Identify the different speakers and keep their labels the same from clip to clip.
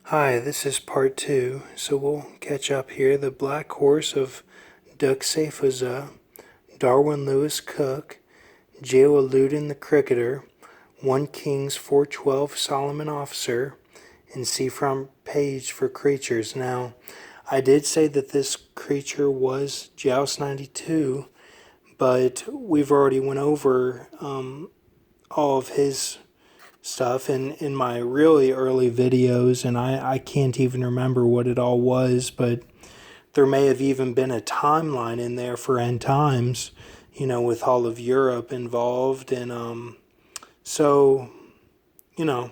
Speaker 1: Hi, this is part two, so we'll catch up here. The Black Horse of Duksafozuh, Darwin Lewis Cook, Jalaloudin the Cricketer, 1 Kings 412 Solomon Officer, and Seafront Page for creatures. Now, I did say that this creature was Joust 92, but we've already went over all of his stuff in my really early videos, and I can't even remember what it all was, but there may have even been a timeline in there for end times, with all of Europe involved. And so, you know,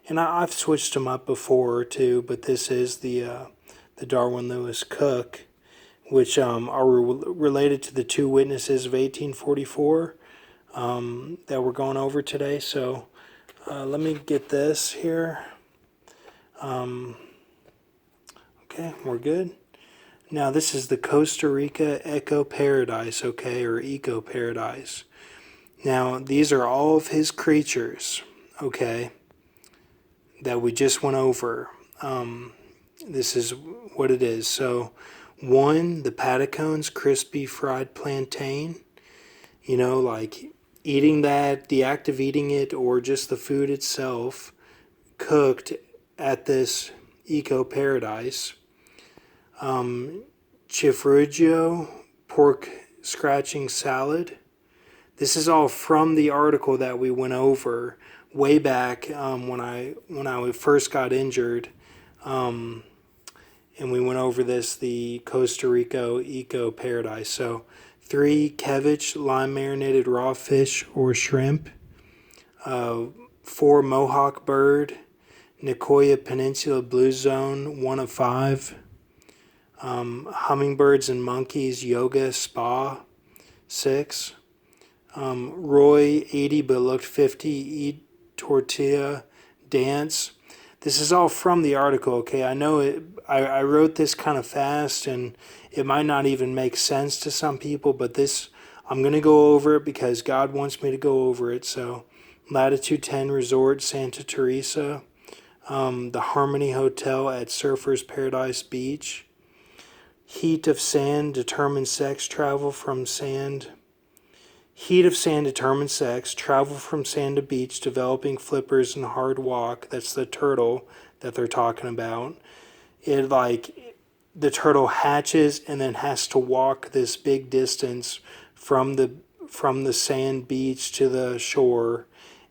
Speaker 1: and I've switched them up before too, but this is the Darwin Lewis Cook, which are related to the two witnesses of 1844 that we're going over today. So let me get this here. Okay, we're good. Now this is the Costa Rica Eco Paradise, okay, or Eco Paradise. Now these are all of his creatures, okay, that we just went over. This is what it is. So, 1, the Patacones crispy fried plantain. Like eating that, the act of eating it, or just the food itself, cooked at this eco paradise. Chifrugio pork scratching salad. This is all from the article that we went over way back when I first got injured, and we went over the Costa Rica eco paradise. So 3, cabbage lime marinated raw fish or shrimp. 4, mohawk bird, Nicoya Peninsula blue zone 1 of 5. Hummingbirds and monkeys yoga spa 6. Roy 80 but looked 50 eat tortilla dance. This is all from the article, okay? I know it. I wrote this kind of fast, and it might not even make sense to some people, but this, I'm going to go over it because God wants me to go over it. So, Latitude 10 Resort, Santa Teresa, the Harmony Hotel at Surfers Paradise Beach, heat of sand determines sex, travel from sand. Heat of sand determines sex, travel from sand to beach, developing flippers and hard walk. That's the turtle that they're talking about. The turtle hatches and then has to walk this big distance from the sand beach to the shore,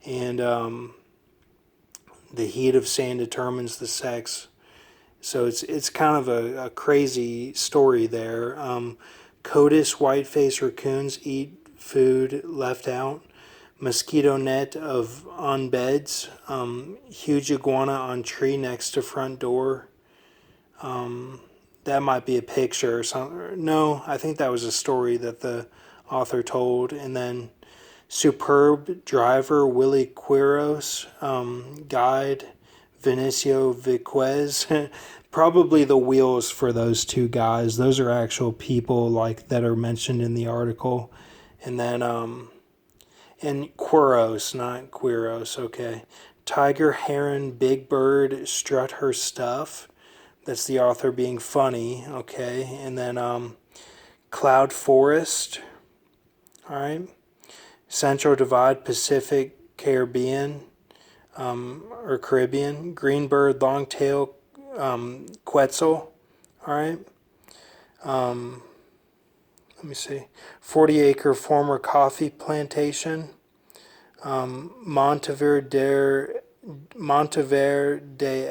Speaker 1: and the heat of sand determines the sex. So it's kind of a crazy story there. Codus whiteface raccoons eat food left out. Mosquito net on beds. Huge iguana on tree next to front door. That might be a picture or something. No, I think that was a story that the author told. And then superb driver Willie Quiros, guide Vinicio Viquez. Probably the wheels for those two guys. Those are actual people like that are mentioned in the article. And then and Quiros, not Quiros, okay. Tiger, heron, big bird, strut her stuff. That's the author being funny, okay. And then Cloud Forest, all right. Central Divide, Pacific, Caribbean, or Caribbean. Greenbird, longtail, Quetzal, all right. Let me see. 40-acre former coffee plantation. Monteverde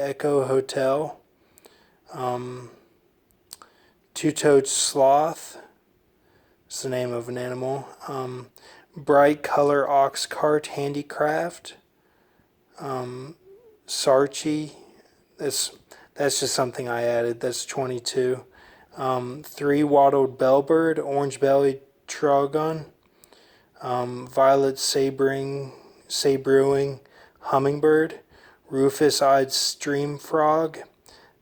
Speaker 1: Eco Hotel. Two-toed sloth. It's the name of an animal. Bright color ox cart handicraft. Sarchi. That's just something I added. That's 22. 3 wattled bellbird, orange bellied trogon, violet sabring hummingbird, rufous eyed stream frog,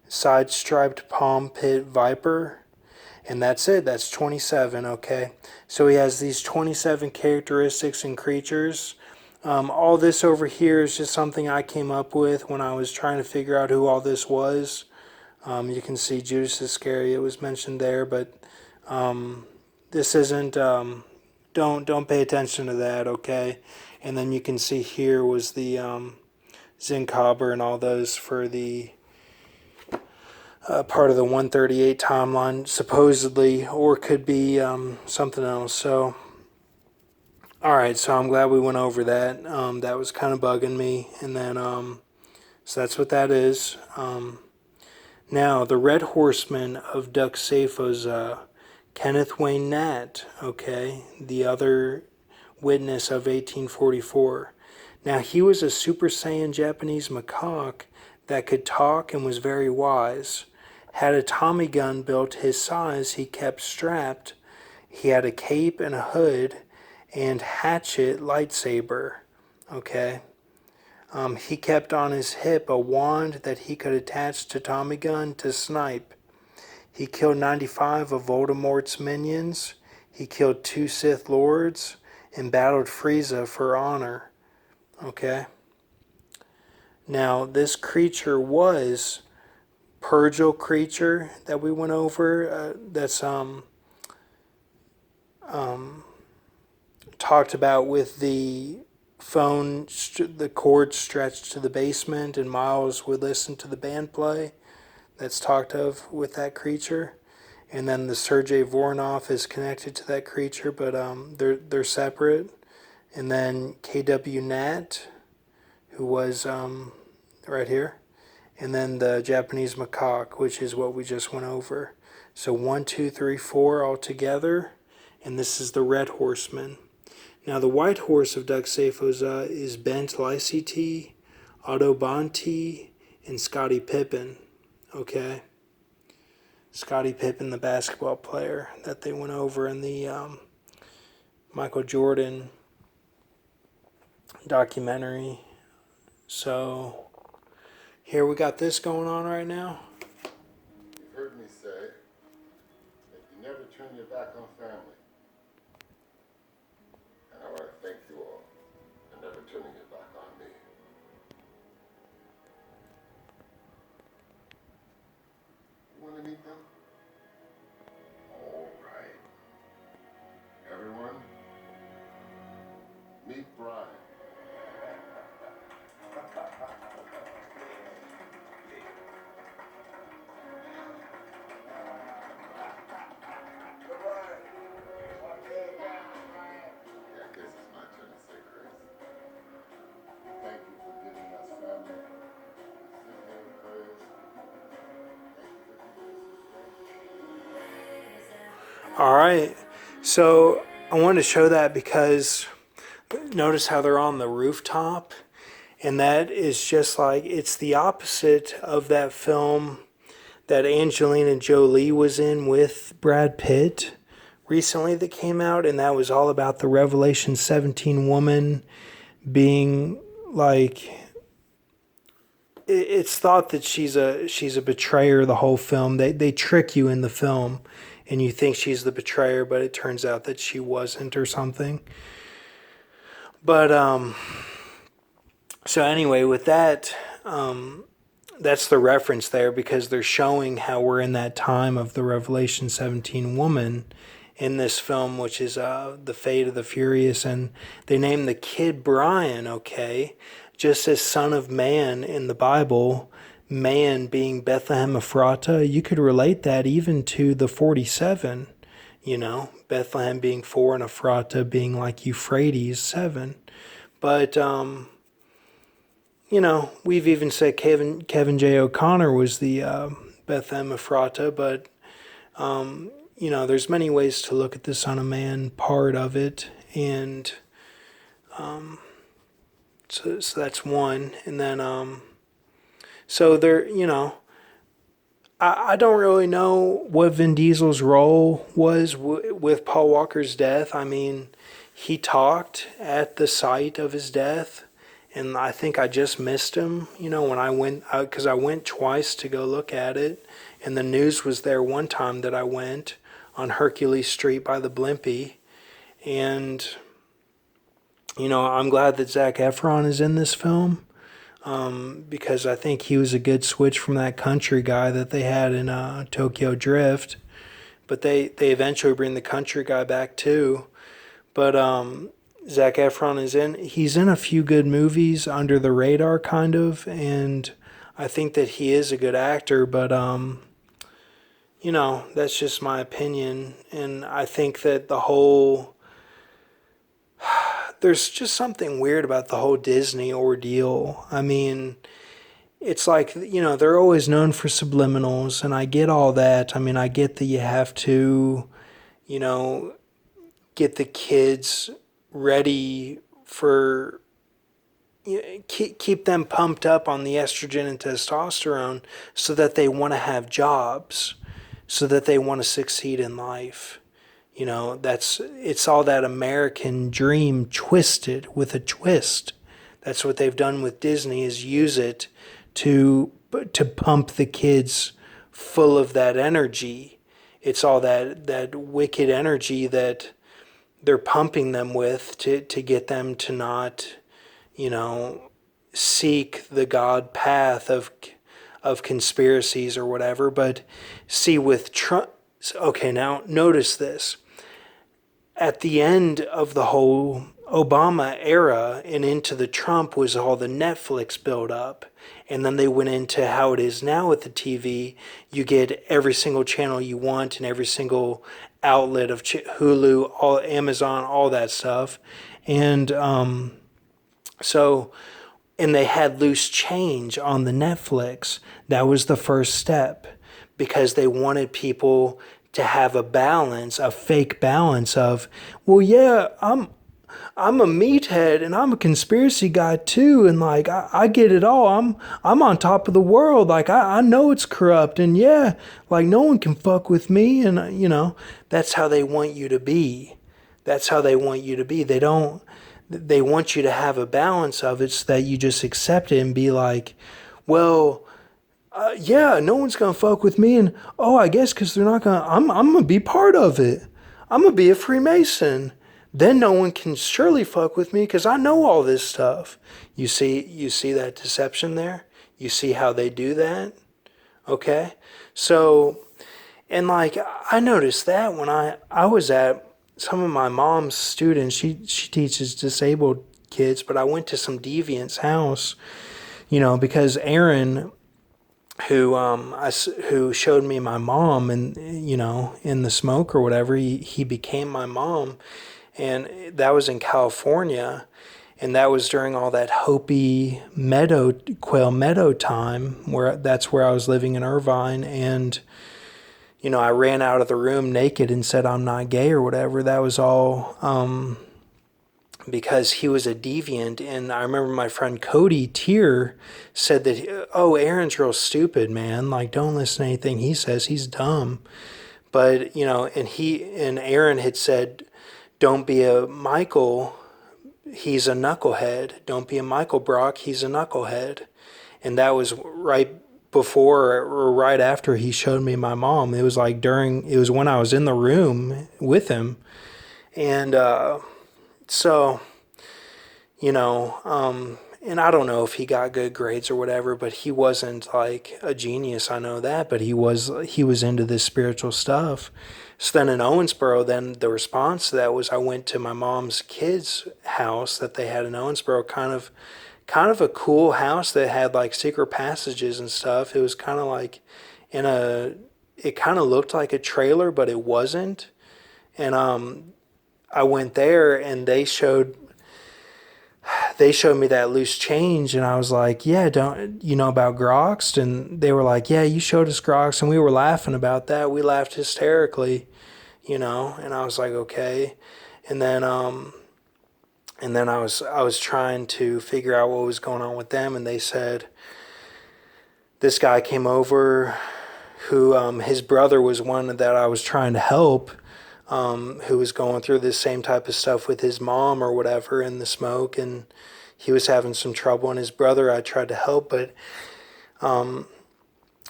Speaker 1: side striped palm pit viper, and that's it. That's 27, okay? So he has these 27 characteristics and creatures. All this over here is just something I came up with when I was trying to figure out who all this was. You can see Judas Iscariot was mentioned there, but this isn't. Don't pay attention to that, okay? And then you can see here was the Zinkhauber and all those for the part of the 138 timeline, supposedly, or could be something else. So, all right. So I'm glad we went over that. That was kind of bugging me, and then so that's what that is. Now, the Red Horseman of duksafozuh, Kenneth Wayne Nat, okay, the other witness of 1844. Now, he was a Super Saiyan Japanese macaque that could talk and was very wise. Had a Tommy gun built his size he kept strapped. He had a cape and a hood and hatchet lightsaber, okay. He kept on his hip a wand that he could attach to Tommy gun to snipe. He killed 95 of Voldemort's minions. He killed 2 Sith Lords and battled Frieza for honor. Okay. Now, this creature was Purgil creature that we went over. That's talked about with the phone, the cord stretched to the basement, and Miles would listen to the band play. That's talked of with that creature. And then the Sergei Voronov is connected to that creature, but they're separate. And then KW Nat, who was right here. And then the Japanese macaque, which is what we just went over. So 1, 2, 3, 4 all together. And this is the Red Horseman. Now the White Horse of duksafozuh is Bent Lycete, Autobonte, and Scottie Pippen. Okay? Scottie Pippen, the basketball player that they went over in the Michael Jordan documentary. So here we got this going on right now.
Speaker 2: You've heard me say that you never turn your back on family. And I want to thank you all for never turning your back on me. You want to meet them? All right. Everyone, meet Brian.
Speaker 1: All right. So I wanted to show that because notice how they're on the rooftop. And that is just like, it's the opposite of that film that Angelina Jolie was in with Brad Pitt recently that came out. And that was all about the Revelation 17 woman being like, it's thought that she's a betrayer the whole film. They trick you in the film and you think she's the betrayer, but it turns out that she wasn't or something. But so anyway, with that, that's the reference there because they're showing how we're in that time of the Revelation 17 woman in this film, which is The Fate of the Furious, and they name the kid Brian, okay? Just as Son of Man in the Bible, man being Bethlehem Ephrata, you could relate that even to the 47, you know, Bethlehem being 4 and Ephrata being like Euphrates 7. But, you know, we've even said Kevin J. O'Connor was the Bethlehem Ephrata, but, you know, there's many ways to look at the Son of Man part of it, and so that's one. And then, so there, you know, I don't really know what Vin Diesel's role was with Paul Walker's death. I mean, he talked at the site of his death, and I think I just missed him, you know, when I went, because I went twice to go look at it, and the news was there one time that I went on Hercules Street by the Blimpie, and I'm glad that Zac Efron is in this film, because I think he was a good switch from that country guy that they had in Tokyo Drift. But they eventually bring the country guy back too. But Zac Efron he's in a few good movies under the radar, kind of, and I think that he is a good actor. But that's just my opinion, and I think that there's just something weird about the whole Disney ordeal. I mean, it's like, they're always known for subliminals, and I get all that. I mean, I get that you have to, you know, get the kids ready for, keep them pumped up on the estrogen and testosterone so that they want to have jobs, so that they want to succeed in life. It's all that American dream twisted with a twist. That's what they've done with Disney, is use it to pump the kids full of that energy. It's all that wicked energy that they're pumping them with to get them to not, you know, seek the God path of conspiracies or whatever. But see, with Trump, okay, now notice this. At the end of the whole Obama era and into the Trump was all the Netflix build up. And then they went into how it is now with the TV. You get every single channel you want and every single outlet of Hulu, all Amazon, all that stuff. And so, and they had loose change on the Netflix. That was the first step, because they wanted people to have a balance, a fake balance of, well, yeah, I'm a meathead and I'm a conspiracy guy too, and like I get it all. I'm on top of the world. Like I know it's corrupt, and yeah, like no one can fuck with me, and that's how they want you to be. That's how they want you to be. They want you to have a balance of it so that you just accept it and be like, well, yeah, no one's gonna fuck with me, and oh, I guess because they're not gonna, I'm gonna be part of it. I'm gonna be a Freemason. Then no one can surely fuck with me because I know all this stuff. You see that deception there? You see how they do that? Okay? So, and like I noticed that when I was at some of my mom's students, she teaches disabled kids, but I went to some deviant's house, because Aaron, who showed me my mom, and in the smoke or whatever, he became my mom, and that was in California, and that was during all that Hopi meadow quail meadow time, where that's where I was living in Irvine. And I ran out of the room naked and said I'm not gay or whatever. That was all because he was a deviant. And I remember my friend Cody Tier said that, oh, Aaron's real stupid, man. Like, don't listen to anything he says. He's dumb. But, and Aaron had said, don't be a Michael, he's a knucklehead. Don't be a Michael Brock, he's a knucklehead. And that was right before or right after he showed me my mom. It was when I was in the room with him. And so, and I don't know if he got good grades or whatever, but he wasn't like a genius. I know that, but he was into this spiritual stuff. So then in Owensboro, then the response to that was I went to my mom's kids' house that they had in Owensboro, kind of a cool house that had like secret passages and stuff. It was kind of like it kind of looked like a trailer, but it wasn't. And I went there and they showed me that loose change, and I was like, yeah, don't you know about Groxt? And they were like, yeah, you showed us Groxt, and we were laughing about that. We laughed hysterically, and I was like, okay. And then I was trying to figure out what was going on with them, and they said this guy came over who his brother was one that I was trying to help, who was going through this same type of stuff with his mom or whatever in the smoke, and he was having some trouble, and his brother I tried to help, but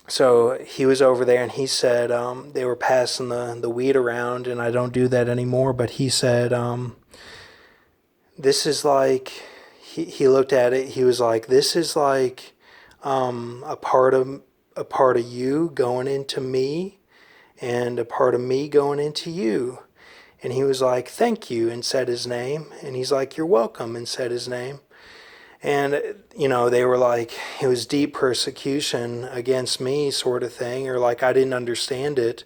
Speaker 1: so he was over there, and he said they were passing the weed around, and I don't do that anymore, but he said this is like, he looked at it, he was like, this is like a part of you going into me and a part of me going into you. And he was like, thank you, and said his name. And he's like, you're welcome, and said his name. And, they were like, it was deep persecution against me, sort of thing, or like I didn't understand it.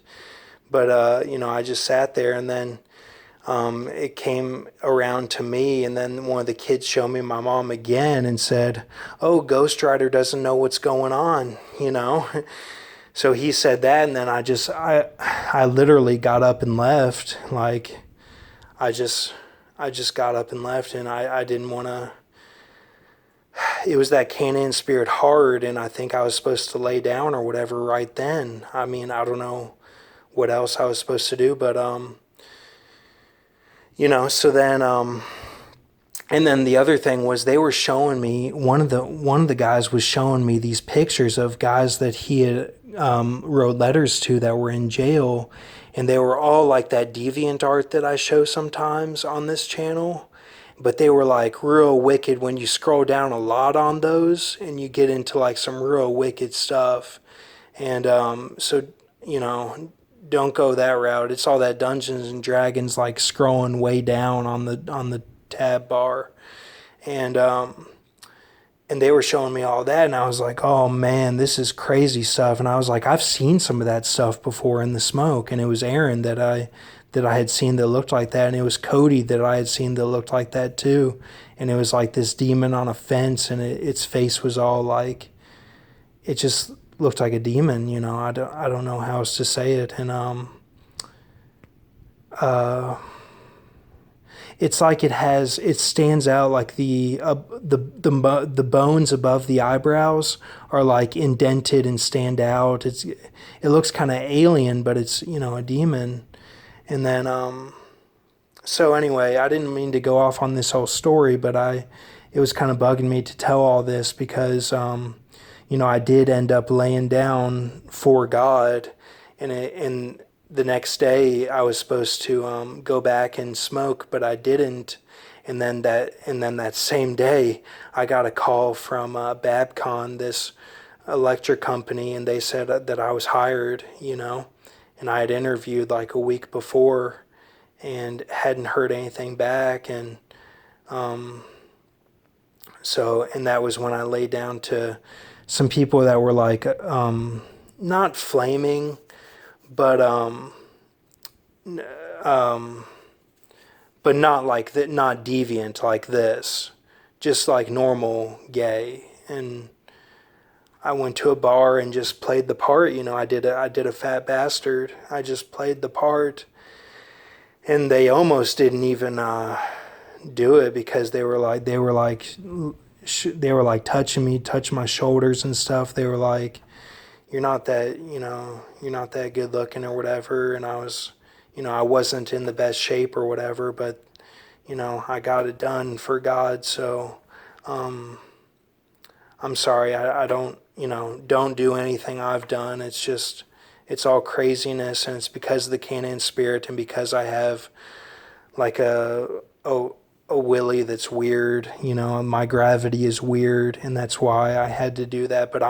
Speaker 1: But, I just sat there, and then it came around to me, and then one of the kids showed me my mom again and said, oh, Ghost Rider doesn't know what's going on. So he said that, and then I literally got up and left. Like, I just, I just got up and left, and I didn't want to. It was that Canaan spirit hard, and I think I was supposed to lay down or whatever right then. I mean, I don't know what else I was supposed to do, but so then and then the other thing was they were showing me one of the guys was showing me these pictures of guys that he had wrote letters to that were in jail, and they were all like that deviant art that I show sometimes on this channel, but they were like real wicked when you scroll down a lot on those and you get into like some real wicked stuff. And so, don't go that route. It's all that Dungeons and Dragons, like scrolling way down on the tab bar. And and they were showing me all that, and I was like, oh man, this is crazy stuff. And I was like, I've seen some of that stuff before in the smoke. And it was Aaron that I had seen that looked like that, and it was Cody that I had seen that looked like that too. And it was like this demon on a fence, and its face was all like, it just looked like a demon. I don't know how else to say it. And it's like it stands out like the bones above the eyebrows are like indented and stand out. It looks kind of alien, but it's a demon. And then so anyway, I didn't mean to go off on this whole story, but it was kind of bugging me to tell all this because I did end up laying down for God, and the next day I was supposed to go back and smoke, but I didn't. And then that same day, I got a call from Babcon, this electric company, and they said that I was hired, and I had interviewed like a week before and hadn't heard anything back. And and that was when I laid down to some people that were like, not flaming, but not like that, not deviant like this, just like normal gay. And I went to a bar and just played the part. I did a fat bastard. I just played the part, and they almost didn't even do it because they were like touching me, touch my shoulders and stuff. They were like, you're not that good looking or whatever. And I wasn't in the best shape or whatever, but I got it done for God. So I'm sorry. I don't do anything I've done. It's all craziness, and it's because of the Canaan spirit, and because I have like a willy that's weird. My gravity is weird, and that's why I had to do that. But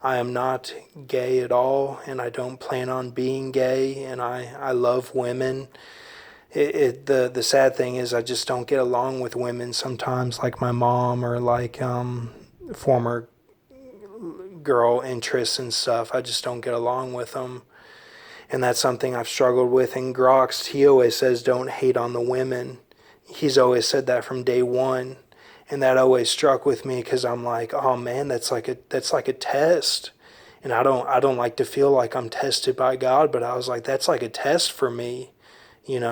Speaker 1: I am not gay at all, and I don't plan on being gay, and I love women. The sad thing is I just don't get along with women sometimes, like my mom or like former girl interests and stuff. I just don't get along with them. And that's something I've struggled with. And Grox, he always says, don't hate on the women. He's always said that from day one. And that always struck with me because I'm like, oh man, that's like a test. And I don't like to feel like I'm tested by God, but I was like, that's like a test for me, and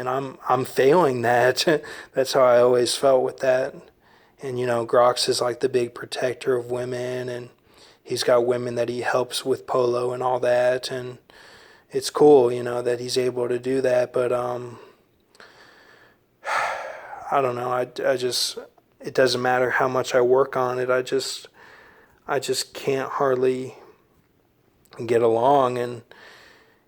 Speaker 1: I'm failing that. That's how I always felt with that. And Grox is like the big protector of women, and he's got women that he helps with polo and all that, and it's cool, that he's able to do that. But I don't know. I just, it doesn't matter how much I work on it. I just can't hardly get along. And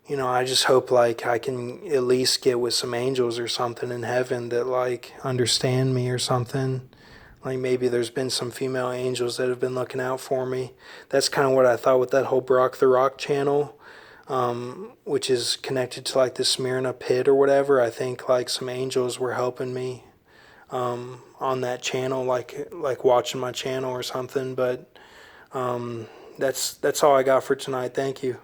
Speaker 1: I just hope like I can at least get with some angels or something in heaven that like understand me or something. Like maybe there's been some female angels that have been looking out for me. That's kind of what I thought with that whole Brock the Rock channel, which is connected to like the Smyrna pit or whatever. I think like some angels were helping me on that channel, like watching my channel or something. But that's all I got for tonight. Thank you.